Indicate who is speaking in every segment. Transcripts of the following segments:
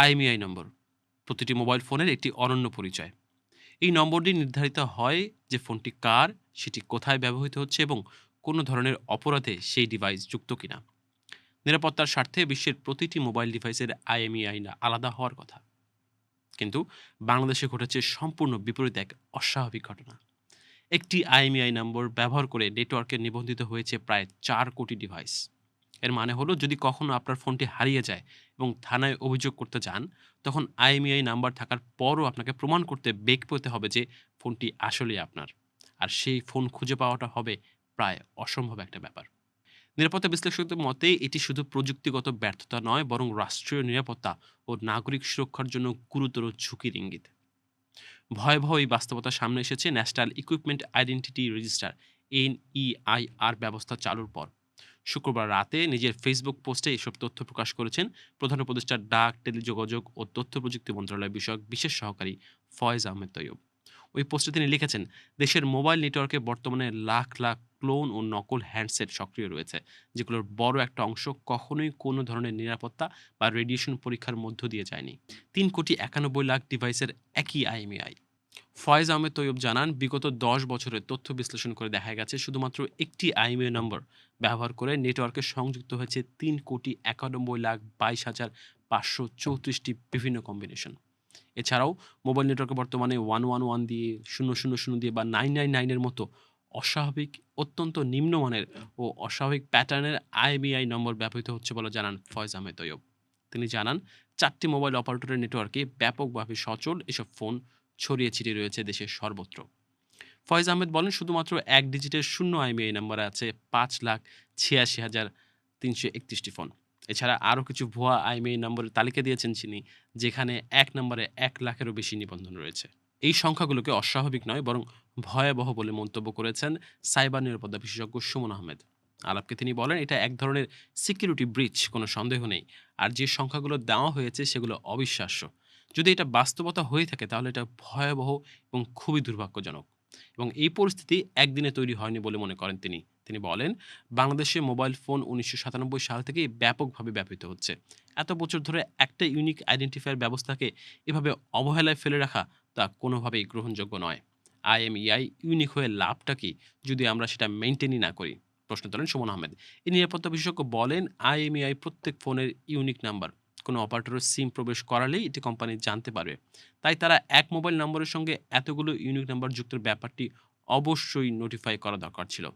Speaker 1: IMEI নম্বর প্রতিটি mobile ফোনের একটি অনন্য পরিচয়। এই নম্বরটি নির্ধারিত হয় যে ফোনটি কার, সেটি কোথায় ব্যবহৃত হচ্ছে এবং কোনো ধরনের অপরাধে সেই ডিভাইস যুক্ত কিনা। নিরাপত্তার স্বার্থে বিশ্বের প্রতিটি মোবাইল ডিভাইসের আইএমইআই আলাদা হওয়ার কথা, কিন্তু বাংলাদেশে ঘটেছে সম্পূর্ণ বিপরীত এক অস্বাভাবিক ঘটনা। একটি আইএমইআই নম্বর ব্যবহার করে নেটওয়ার্কে নিবন্ধিত হয়েছে প্রায় 4 কোটি ডিভাইস। এর মানে হলো, যদি কখনো আপনার ফোনটি হারিয়ে যায় এবং থানায় অভিযোগ করতে যান, তখন আইএমইআই নাম্বার থাকার পরও আপনাকে প্রমাণ করতে বেগ পেতে হবে যে ফোনটি আসলেই আপনার। আর সেই ফোন খুঁজে পাওয়াটা হবে প্রায় অসম্ভব একটা ব্যাপার। নিরাপত্তা বিশ্লেষকদের মতে এটি শুধু প্রযুক্তিগত ব্যর্থতা নয়, বরং রাষ্ট্রীয় নিরাপত্তা ও নাগরিক সুরক্ষার জন্য গুরুতর ঝুঁকির ইঙ্গিত। ভয়াবহ এই বাস্তবতার সামনে এসেছে national equipment identity register NEIR ব্যবস্থা চালুর পর। শুক্রবার রাতে নিজের ফেসবুক পোস্টে এসব তথ্য প্রকাশ করেছেন প্রধান উপদেষ্টা ডাক, টেলিযোগাযোগ ও তথ্য প্রযুক্তি মন্ত্রণালয় বিষয়ক বিশেষ সহকারী ফয়েজ আহমেদ তৈয়ব। ওই পোস্টে তিনি লিখেছেন, দেশের মোবাইল নেটওয়ার্কে বর্তমানে লাখ লাখ ক্লোন ও নকল হ্যান্ডসেট সক্রিয় রয়েছে, যেগুলোর বড় একটা অংশ কখনোই কোনো ধরনের নিরাপত্তা বা রেডিয়েশন পরীক্ষার মধ্য দিয়ে যায়নি। 3,91,00,000 ডিভাইসের একই আইএমইআই। ফয়েজ আহমেদ তৈয়ব জানান, বিগত ১০ বছরের তথ্য বিশ্লেষণ করে দেখা গেছে শুধুমাত্র একটি আইএমইআই নম্বর ব্যবহার করে নেটওয়ার্কে সংযুক্ত হয়েছে ৩,৯১,২২,৫৩৪টি বিভিন্ন কম্বিনেশন। এছাড়াও মোবাইল নেটওয়ার্কে বর্তমানে 111 দিয়ে, 000 দিয়ে বা 999 এর মতো অস্বাভাবিক, অত্যন্ত নিম্নমানের ও অস্বাভাবিক প্যাটার্নের আইএমইআই নম্বর ব্যবহৃত হচ্ছে বলে জানান ফয়েজ আহমেদ তৈয়ব। তিনি জানান, 4টি মোবাইল অপারেটরের নেটওয়ার্কে ব্যাপকভাবে সচল এসব ফোন ছড়িয়ে ছিটিয়ে রয়েছে দেশের সর্বত্র। ফয়েজ আহমেদ বলেন, শুধুমাত্র এক ডিজিটের শূন্য আইএমইআই নম্বরে আছে 5,86,331টি ফোন। এছাড়া আরও কিছু ভুয়া আইএমইআই নম্বরের তালিকা দিয়েছেন তিনি, যেখানে এক নম্বরে 1,00,000-এরও বেশি নিবন্ধন রয়েছে। এই সংখ্যাগুলোকে অস্বাভাবিক নয়, বরং ভয়াবহ বলে মন্তব্য করেছেন সাইবার নিরাপত্তা বিশেষজ্ঞ সুমন আহমেদ। আলাপকে তিনি বলেন, এটা এক ধরনের সিকিউরিটি ব্রিচ, কোনো সন্দেহ নেই। আর যে সংখ্যাগুলো দেওয়া হয়েছে সেগুলো অবিশ্বাস্য। যদি এটা বাস্তবতা হয়ে থাকে তাহলে এটা ভয়াবহ এবং খুবই দুর্ভাগ্যজনক। এবং এই পরিস্থিতি একদিনে তৈরি হয়নি বলে মনে করেন তিনি। তিনি বলেন, বাংলাদেশে মোবাইল ফোন ১৯৯৭ সাল থেকেই ব্যাপকভাবে ব্যবহৃত হচ্ছে। এত বছর ধরে একটা ইউনিক আইডেন্টিফায়ার ব্যবস্থাকে এভাবে অবহেলায় ফেলে রাখা তা কোনোভাবেই গ্রহণযোগ্য নয়। আইএমইআই ইউনিক হয়ে লাভটা কি যদি আমরা সেটা মেইনটেনই না করি? প্রশ্ন তোলেন সুমন আহমেদ। এই নিরাপত্তা বিশেষজ্ঞ বলেন, আইএমইআই প্রত্যেক ফোনের ইউনিক নাম্বার। কোনো অপারেটরের সিম প্রবেশ করালেই এটি কোম্পানি জানতে পারবে। তাই তারা এক মোবাইল নম্বরের সঙ্গে এতগুলো ইউনিক নাম্বার যুক্তের ব্যাপারটি অবশ্যই নোটিফাই করা দরকার ছিল।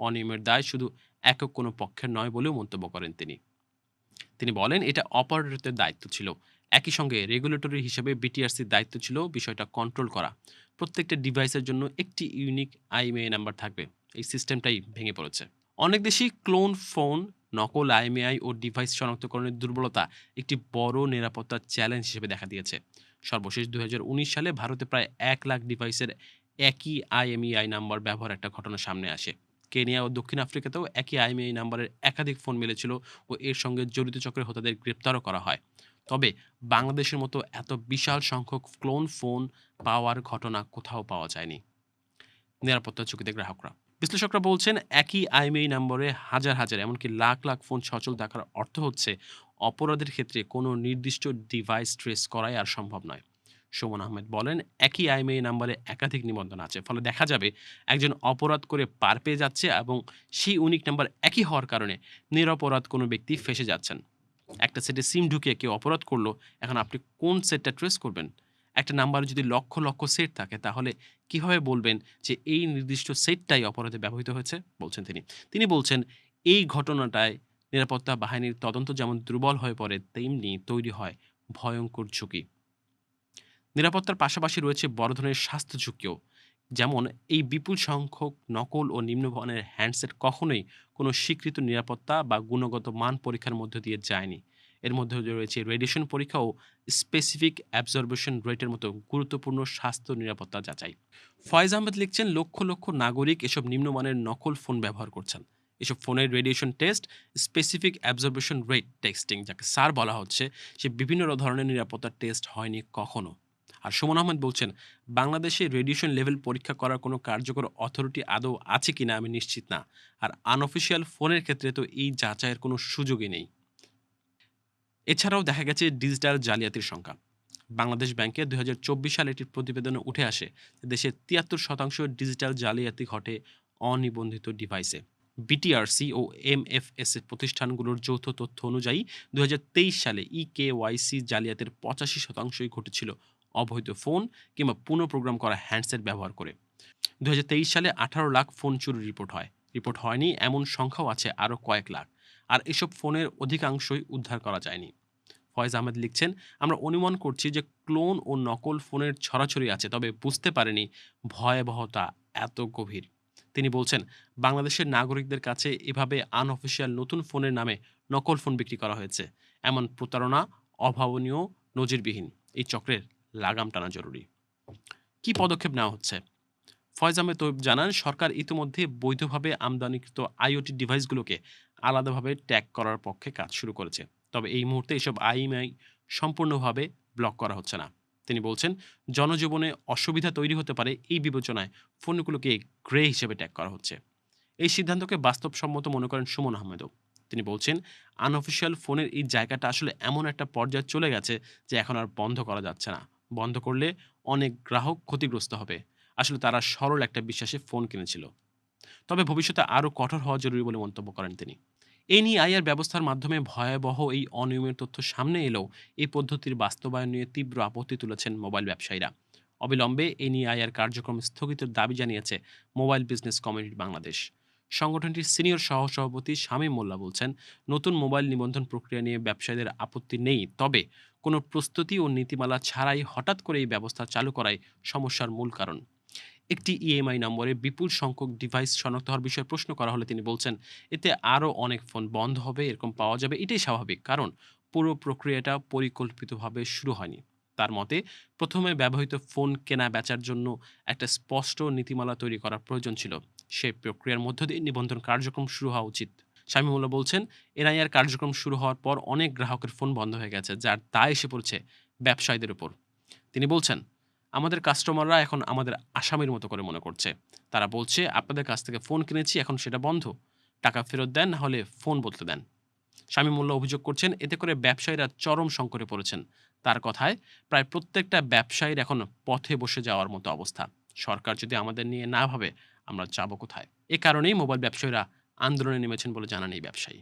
Speaker 1: অনিয়মের দায় শুধু একক কোনো পক্ষের নয় বলেও মন্তব্য করেন তিনি। তিনি বলেন, এটা অপারেটরদের দায়িত্ব ছিল। একই সঙ্গে রেগুলেটরি হিসেবে বিটিআরসির দায়িত্ব ছিল বিষয়টা কন্ট্রোল করা। প্রত্যেকটা ডিভাইসের জন্য একটি ইউনিক আইএমইআই নাম্বার থাকবে। এই সিস্টেমটাই ভেঙে পড়েছে। অনেক দেশেই ক্লোন ফোন, নকল আইএমইআই ও ডিভাইস শনাক্তকরণের দুর্বলতা একটি বড় নিরাপত্তার চ্যালেঞ্জ হিসেবে দেখা দিয়েছে। সর্বশেষ ২০১৯ সালে ভারতে প্রায় ১,০০,০০০ ডিভাইসের একই আইএমইআই নাম্বার ব্যবহার একটা ঘটনা সামনে আসে। কেনিয়া ও দক্ষিণ আফ্রিকাতেও একই আইএমইআই নাম্বারের একাধিক ফোন মিলেছিল ও এর সঙ্গে জড়িত চক্রের হোতাদের গ্রেপ্তারও করা হয়। তবে বাংলাদেশের মতো এত বিশাল সংখ্যক ক্লোন ফোন পাওয়ার ঘটনা কোথাও পাওয়া যায়নি। নিরাপত্তা ঝুঁকিতে গ্রাহকরা, বিশ্লেষকরা বলছেন, একই আইএমইআই নম্বরে হাজার হাজার, এমনকি লাখ লাখ ফোন সচল থাকার অর্থ হচ্ছে অপরাধের ক্ষেত্রে কোনো নির্দিষ্ট ডিভাইস ট্রেস করাই আর সম্ভব নয়। সুমন আহমেদ বলেন, একই আইএমইআই নাম্বারে একাধিক নিবন্ধন আছে, ফলে দেখা যাবে একজন অপরাধ করে পার পেয়ে যাচ্ছে এবং সেই ইউনিক নাম্বার একই হওয়ার কারণে নিরপরাধ কোনো ব্যক্তি ফেঁসে যাচ্ছেন। একটা সেটে সিম ঢুকিয়ে কেউ অপরাধ করলো, এখন আপনি কোন সেটটা ট্রেস করবেন? একটা নাম্বারে যদি লক্ষ লক্ষ সেট থাকে, তাহলে কিভাবে বলবেন যে এই নির্দিষ্ট সেটটাই অপরাধে ব্যবহৃত হয়েছে? বলছেন তিনি। তিনি বলছেন, এই ঘটনাটায় নিরাপত্তা বাহিনীর তদন্ত যেমন দুর্বল হয়ে পড়ে, তেমনি তৈরি হয় ভয়ংকর ঝুঁকি। নিরাপত্তার পাশাপাশি রয়েছে বড় ধরনের স্বাস্থ্য ঝুঁকিও। যেমন, এই বিপুল সংখ্যক নকল ও নিম্নমানের হ্যান্ডসেট কখনোই কোনো স্বীকৃত নিরাপত্তা বা গুণগত মান পরীক্ষার মধ্য দিয়ে যায়নি। এর মধ্যে রয়েছে রেডিয়েশন পরীক্ষা ও স্পেসিফিক অ্যাবজর্বেশন রেটের মতো গুরুত্বপূর্ণ স্বাস্থ্য নিরাপত্তা যাচাই। ফয়েজ আহমেদ লিখছেন, লক্ষ লক্ষ নাগরিক এসব নিম্নমানের নকল ফোন ব্যবহার করছেন। এসব ফোনের radiation test, specific absorption rate testing, যাকে সার বলা হচ্ছে, সে বিভিন্ন ধরনের নিরাপত্তার টেস্ট হয়নি কখনো। আর সুমন আহমেদ বলছেন, বাংলাদেশে রেডিয়েশন লেভেল পরীক্ষা করার কোনো কার্যকর অথরিটি আদৌ আছে কিনা আমি নিশ্চিত না। আর আনঅফিসিয়াল ফোনের ক্ষেত্রে তো এই যাচাইয়ের কোনো সুযোগই নেই। এছাড়াও দেখা গেছে ডিজিটাল জালিয়াতির সংখ্যা। বাংলাদেশ ব্যাংকে ২০২৪ সালে একটি প্রতিবেদনে উঠে আসে যে দেশের ৭৩% ডিজিটাল জালিয়াতি ঘটে অনিবন্ধিত ডিভাইসে। বিটিআরসি ও এমএফএস এর প্রতিষ্ঠানগুলোর যৌথ তথ্য অনুযায়ী ২০২৩ সালে ইকেওয়াইসি জালিয়াতির ৮৫%ই ঘটেছিল অবৈধ ফোন কিংবা পুনঃপ্রোগ্রাম করা হ্যান্ডসেট ব্যবহার করে। ২০২৩ সালে ১৮ লাখ ফোন চুরির রিপোর্ট হয়। রিপোর্ট হয়নি এমন সংখ্যাও আছে আরও কয়েক লাখ। আর এসব ফোনের অধিকাংশই উদ্ধার করা যায়নি। ফয়েজ আহমেদ লিখছেন, আমরা অনুমান করছি যে ক্লোন ও নকল ফোনের ছড়াছড়ি আছে, তবে বুঝতে পারেনি ভয়াবহতা এত গভীর। তিনি বলছেন, বাংলাদেশের নাগরিকদের কাছে এভাবে আনঅফিসিয়াল নতুন ফোনের নামে নকল ফোন বিক্রি করা হয়েছে। এমন প্রতারণা অভাবনীয়, নজিরবিহীন। এই চক্রের লাগাম টানা জরুরি। কি পদক্ষেপ নেওয়া হচ্ছে? ফয়েজ আহমেদ তৈয়ব জানান, সরকার ইতিমধ্যে বৈধভাবে আমদানিকৃত আইওটি ডিভাইসগুলোকে আলাদাভাবে ট্যাগ করার পক্ষে কাজ শুরু করেছে। তবে এই মুহূর্তে এসব আইএমআই সম্পূর্ণভাবে ব্লক করা হচ্ছে না। তিনি বলছেন, জনজীবনে অসুবিধা তৈরি হতে পারে এই বিবেচনায় ফোনগুলোকে গ্রে হিসেবে ট্যাগ করা হচ্ছে। এই সিদ্ধান্তকে বাস্তবসম্মত মনে করেন সুমন আহমেদও। তিনি বলছেন, আনঅফিসিয়াল ফোনের এই জায়গাটা আসলে এমন একটা পর্যায়ে চলে গেছে যে এখন আর বন্ধ করা যাচ্ছে না। বন্ধ করলে অনেক গ্রাহক ক্ষতিগ্রস্ত হবে। আসলে তারা সরল একটা বিশ্বাসে ফোন কিনেছিল। তবে ভবিষ্যতে আরও কঠোর হওয়া জরুরি বলে মন্তব্য করেন তিনি। এনইআইআর ব্যবস্থার মাধ্যমে ভয়াবহ এই অনিয়মের তথ্য সামনে এলেও এই পদ্ধতির বাস্তবায়ন নিয়ে তীব্র আপত্তি তুলেছেন মোবাইল ব্যবসায়ীরা। অবিলম্বে এনইআইআর কার্যক্রম স্থগিতের দাবি জানিয়েছে মোবাইল বিজনেস কমিউনিটি বাংলাদেশ। সংগঠনটির সিনিয়র সহসভাপতি শামীম মোল্লা বলছেন, নতুন মোবাইল নিবন্ধন প্রক্রিয়া নিয়ে ব্যবসায়ীদের আপত্তি নেই, তবে কোনো প্রস্তুতি ও নীতিমালা ছাড়াই হঠাৎ করে এই ব্যবস্থা চালু করাই সমস্যার মূল কারণ। একটি ইএমআই নম্বরে বিপুল সংখ্যক ডিভাইস শনাক্ত হওয়ার বিষয়ে প্রশ্ন করা হলে তিনি বলছেন, এতে আরও অনেক ফোন বন্ধ হবে, এরকম পাওয়া যাবে, এটাই স্বাভাবিক, কারণ পুরো প্রক্রিয়াটা পরিকল্পিতভাবে শুরু হয়নি। তার মতে, প্রথমে ব্যবহৃত ফোন কেনা বেচার জন্য একটা স্পষ্ট নীতিমালা তৈরি করার প্রয়োজন ছিল। সেই প্রক্রিয়ার মধ্য দিয়ে নিবন্ধন কার্যক্রম শুরু হওয়া উচিত। শামীমুল্লাহ বলছেন, এনআইআর কার্যক্রম শুরু হওয়ার পর অনেক গ্রাহকের ফোন বন্ধ হয়ে গেছে, যার দায় এসে পড়ছে ব্যবসায়ীদের উপর। তিনি বলছেন, আমাদের কাস্টমাররা এখন আমাদের আসামির মতো করে মনে করছে। তারা বলছে, আপনাদের কাছ থেকে ফোন কিনেছি, এখন সেটা বন্ধ। টাকা ফেরত দেন, না হলে ফোন বদলে দেন। শামীমুল্লাহ অভিযোগ করছেন, এতে করে ব্যবসায়ীরা চরম সংকটে পড়েছেন। তার কথায়, প্রায় প্রত্যেকটা ব্যবসায়ীর এখন পথে বসে যাওয়ার মতো অবস্থা। সরকার যদি আমাদের নিয়ে না ভাবে, আমরা যাব কোথায়? এ কারণেই মোবাইল ব্যবসায়ীরা আন্দোলনে নেমেছেন বলে জানান এই ব্যবসায়ী।